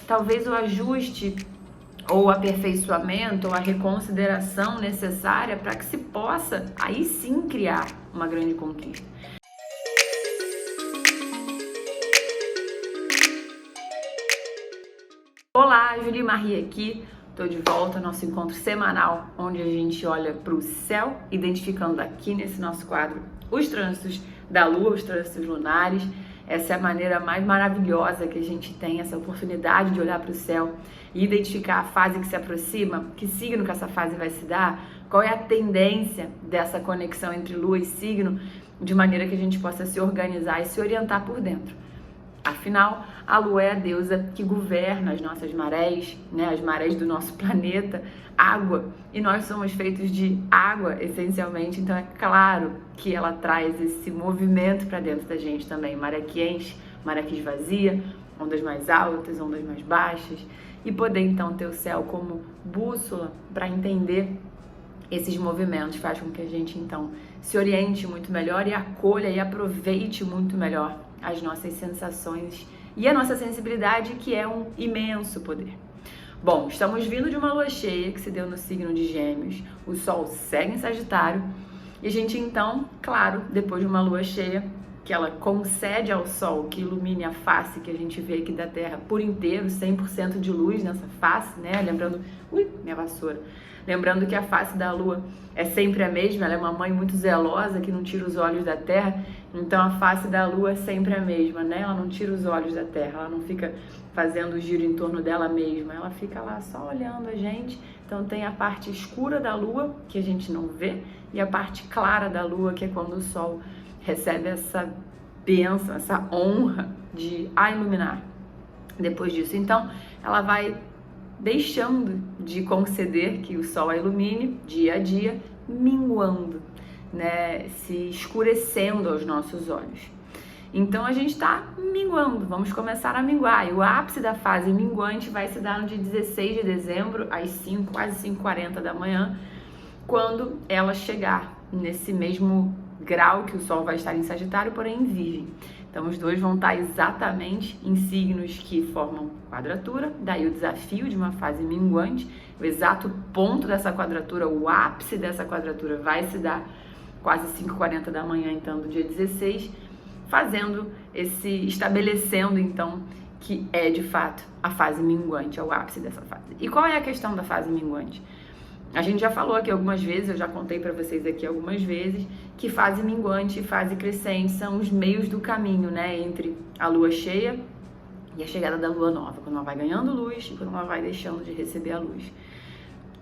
talvez o ajuste ou o aperfeiçoamento ou a reconsideração necessária para que se possa aí sim criar uma grande conquista. Olá, Julie Marie aqui, estou de volta ao nosso encontro semanal, onde a gente olha para o céu, identificando aqui nesse nosso quadro os trânsitos da Lua, os trânsitos lunares. Essa é a maneira mais maravilhosa que a gente tem, essa oportunidade de olhar para o céu e identificar a fase que se aproxima, que signo que essa fase vai se dar, qual é a tendência dessa conexão entre Lua e signo, de maneira que a gente possa se organizar e se orientar por dentro. Afinal, a Lua é a deusa que governa as nossas marés, né? As marés do nosso planeta, água, e nós somos feitos de água, essencialmente, então é claro que ela traz esse movimento para dentro da gente também, maré que enche, maré que esvazia, ondas mais altas, ondas mais baixas, e poder então ter o céu como bússola para entender esses movimentos faz com que a gente então se oriente muito melhor e acolha e aproveite muito melhor as nossas sensações e a nossa sensibilidade, que é um imenso poder. Bom, estamos vindo de uma lua cheia que se deu no signo de Gêmeos, o Sol segue em Sagitário e a gente então, claro, depois de uma lua cheia, que ela concede ao Sol que ilumine a face que a gente vê aqui da Terra por inteiro, 100% de luz nessa face, né? Lembrando, minha vassoura. Lembrando que a face da Lua é sempre a mesma, ela é uma mãe muito zelosa que não tira os olhos da Terra, então a face da Lua é sempre a mesma, né? Ela não tira os olhos da Terra, ela não fica fazendo o giro em torno dela mesma, ela fica lá só olhando a gente. Então tem a parte escura da Lua, que a gente não vê, e a parte clara da Lua, que é quando o Sol recebe essa bênção, essa honra de a iluminar. Depois disso, então, ela vai deixando de conceder que o Sol a ilumine dia a dia, minguando, né, se escurecendo aos nossos olhos. Então a gente está minguando, vamos começar a minguar. E o ápice da fase minguante vai se dar no dia 16 de dezembro, às quase 5h40 da manhã, quando ela chegar nesse mesmo grau que o Sol vai estar em Sagitário, porém em Virgem. Então os dois vão estar exatamente em signos que formam quadratura, daí o desafio de uma fase minguante, o exato ponto dessa quadratura, o ápice dessa quadratura vai se dar quase 5h40 da manhã, então, do dia 16, estabelecendo então que é de fato a fase minguante, é o ápice dessa fase. E qual é a questão da fase minguante? A gente já falou aqui algumas vezes, eu já contei para vocês aqui algumas vezes, que fase minguante e fase crescente são os meios do caminho, né, entre a lua cheia e a chegada da lua nova, quando ela vai ganhando luz e quando ela vai deixando de receber a luz.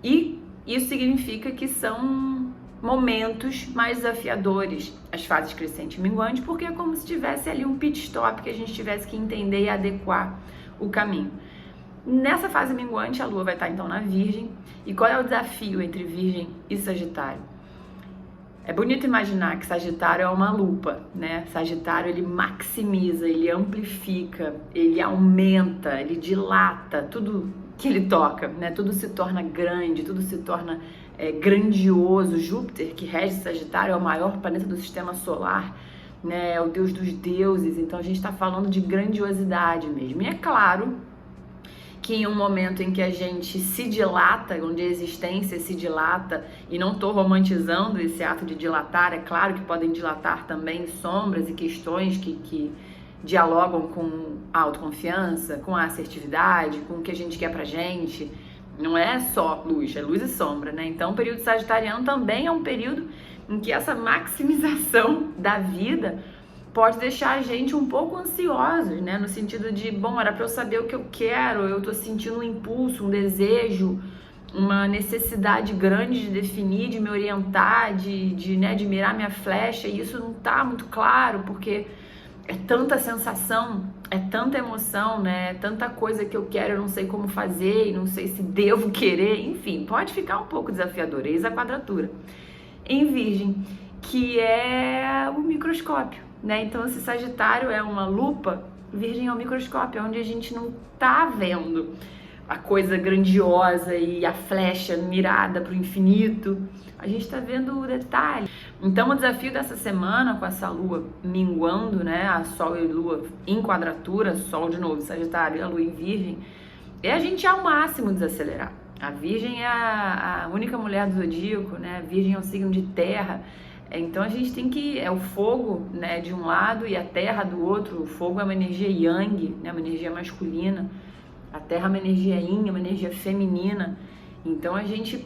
E isso significa que são momentos mais desafiadores, as fases crescente e minguante, porque é como se tivesse ali um pit stop que a gente tivesse que entender e adequar o caminho. Nessa fase minguante, a Lua vai estar então na Virgem. E qual é o desafio entre Virgem e Sagitário? É bonito imaginar que Sagitário é uma lupa, né? Sagitário, ele maximiza, ele amplifica, ele aumenta, ele dilata tudo que ele toca, né? Tudo se torna grande, tudo se torna grandioso. Júpiter, que rege Sagitário, é o maior planeta do sistema solar, né? É o deus dos deuses. Então a gente está falando de grandiosidade mesmo. E é claro que em um momento em que a gente se dilata, onde a existência se dilata, e não estou romantizando esse ato de dilatar, é claro que podem dilatar também sombras e questões que dialogam com a autoconfiança, com a assertividade, com o que a gente quer pra gente. Não é só luz, é luz e sombra, né? Então o período sagitariano também é um período em que essa maximização da vida pode deixar a gente um pouco ansiosos, né? No sentido de, bom, era para eu saber o que eu quero, eu tô sentindo um impulso, um desejo, uma necessidade grande de definir, de me orientar, de mirar minha flecha, e isso não tá muito claro, porque é tanta sensação, é tanta emoção, né? É tanta coisa que eu quero, eu não sei como fazer, não sei se devo querer, enfim, pode ficar um pouco desafiador. Eis a quadratura. Em Virgem, que é o microscópio, né? Então, se Sagitário é uma lupa, Virgem é um microscópio, onde a gente não tá vendo a coisa grandiosa e a flecha mirada para o infinito, a gente está vendo o detalhe. Então o desafio dessa semana, com essa lua minguando, né, a Sol e Lua em quadratura, Sol de novo Sagitário e a Lua em Virgem, é a gente ao máximo desacelerar. A Virgem é a única mulher do zodíaco, né? A Virgem é um signo de terra. Então a gente tem que... É o fogo, né, de um lado e a terra do outro. O fogo é uma energia yang, né, uma energia masculina. A terra é uma energia yin, uma energia feminina. Então a gente,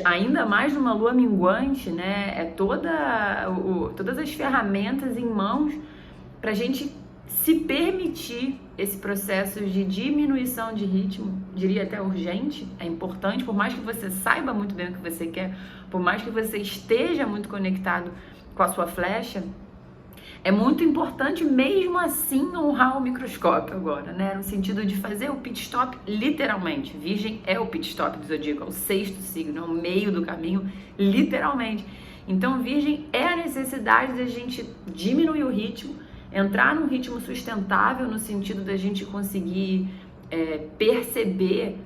ainda mais numa lua minguante, né, é todas as ferramentas em mãos pra gente se permitir esse processo de diminuição de ritmo, diria até urgente, é importante, por mais que você saiba muito bem o que você quer, por mais que você esteja muito conectado com a sua flecha, é muito importante mesmo assim honrar o microscópio agora, né? No sentido de fazer o pit stop literalmente. Virgem é o pit stop do zodíaco, é o 6º signo, é o meio do caminho, literalmente. Então, Virgem é a necessidade da gente diminuir o ritmo, entrar num ritmo sustentável no sentido da gente conseguir perceber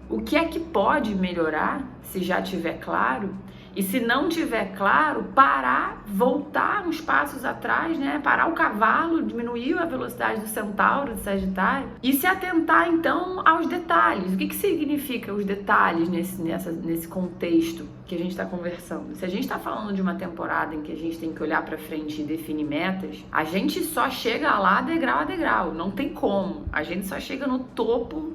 o que é que pode melhorar, se já tiver claro, e se não tiver claro, parar, voltar uns passos atrás, né? Parar o cavalo, diminuir a velocidade do centauro, do sagitário, e se atentar então aos detalhes. O que significa os detalhes nesse contexto que a gente está conversando? Se a gente está falando de uma temporada em que a gente tem que olhar para frente e definir metas, a gente só chega lá degrau a degrau, não tem como. A gente só chega no topo,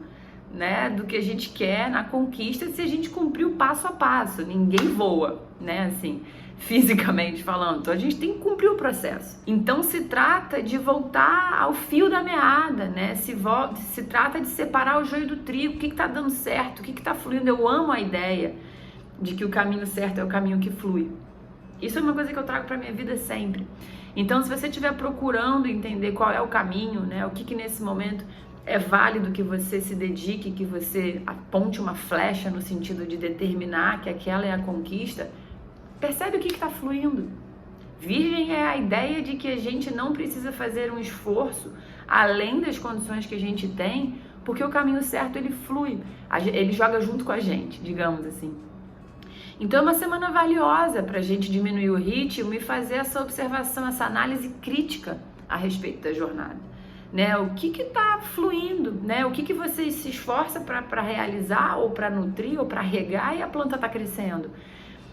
né, do que a gente quer na conquista se a gente cumprir o passo a passo. Ninguém voa, né, assim, fisicamente falando. Então a gente tem que cumprir o processo. Então se trata de voltar ao fio da meada, né? Se trata de separar o joio do trigo. O que tá dando certo? O que tá fluindo? Eu amo a ideia de que o caminho certo é o caminho que flui. Isso é uma coisa que eu trago para minha vida sempre. Então, se você estiver procurando entender qual é o caminho, né, o que nesse momento é válido que você se dedique, que você aponte uma flecha no sentido de determinar que aquela é a conquista, percebe o que está fluindo. Virgem é a ideia de que a gente não precisa fazer um esforço além das condições que a gente tem, porque o caminho certo ele flui, ele joga junto com a gente, digamos assim. Então é uma semana valiosa para a gente diminuir o ritmo e fazer essa observação, essa análise crítica a respeito da jornada. Né, o que está fluindo, né? O que você se esforça para realizar ou para nutrir ou para regar e a planta está crescendo.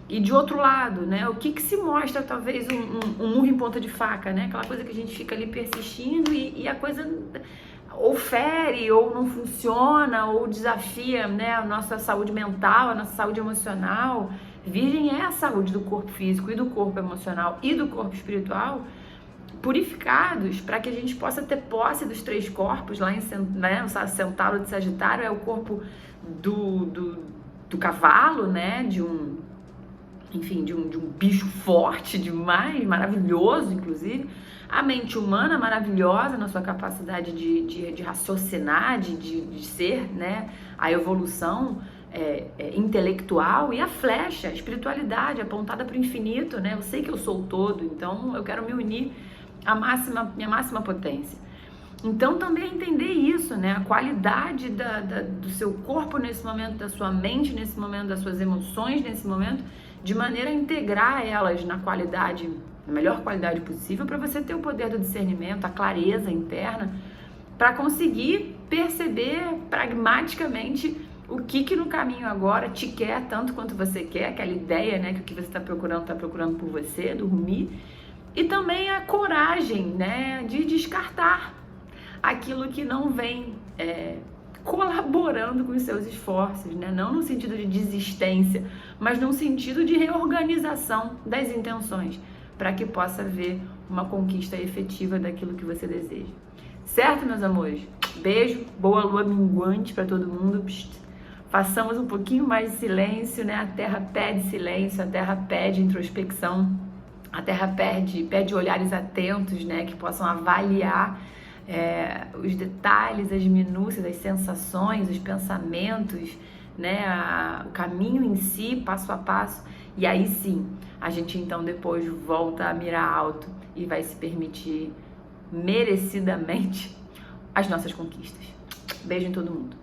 E de outro lado, né, o que se mostra talvez um murro em ponta de faca, né? Aquela coisa que a gente fica ali persistindo e a coisa ou fere ou não funciona ou desafia, né, a nossa saúde mental, a nossa saúde emocional. Virgem é a saúde do corpo físico e do corpo emocional e do corpo espiritual, purificados para que a gente possa ter posse dos 3 corpos lá em, né, o centauro de Sagitário é o corpo do cavalo, né, de um bicho forte demais, maravilhoso inclusive, a mente humana maravilhosa na sua capacidade de raciocinar, de ser, né, a evolução intelectual, e a flecha, a espiritualidade apontada para o infinito, né, eu sei que eu sou o todo, então eu quero me unir minha máxima potência. Então também entender isso, né? A qualidade do seu corpo nesse momento, da sua mente nesse momento, das suas emoções nesse momento, de maneira a integrar elas na melhor qualidade possível, para você ter o poder do discernimento, a clareza interna, para conseguir perceber pragmaticamente o que no caminho agora te quer tanto quanto você quer, aquela ideia, né, que o que você está procurando por você, dormir. E também a coragem, né, de descartar aquilo que não vem colaborando com os seus esforços, né? Não no sentido de desistência, mas no sentido de reorganização das intenções, para que possa haver uma conquista efetiva daquilo que você deseja. Certo, meus amores? Beijo, boa lua minguante para todo mundo. Façamos um pouquinho mais de silêncio, né? A Terra pede silêncio, a Terra pede introspecção. A Terra pede olhares atentos, né, que possam avaliar os detalhes, as minúcias, as sensações, os pensamentos, né, o caminho em si, passo a passo. E aí sim, a gente então depois volta a mirar alto e vai se permitir merecidamente as nossas conquistas. Beijo em todo mundo.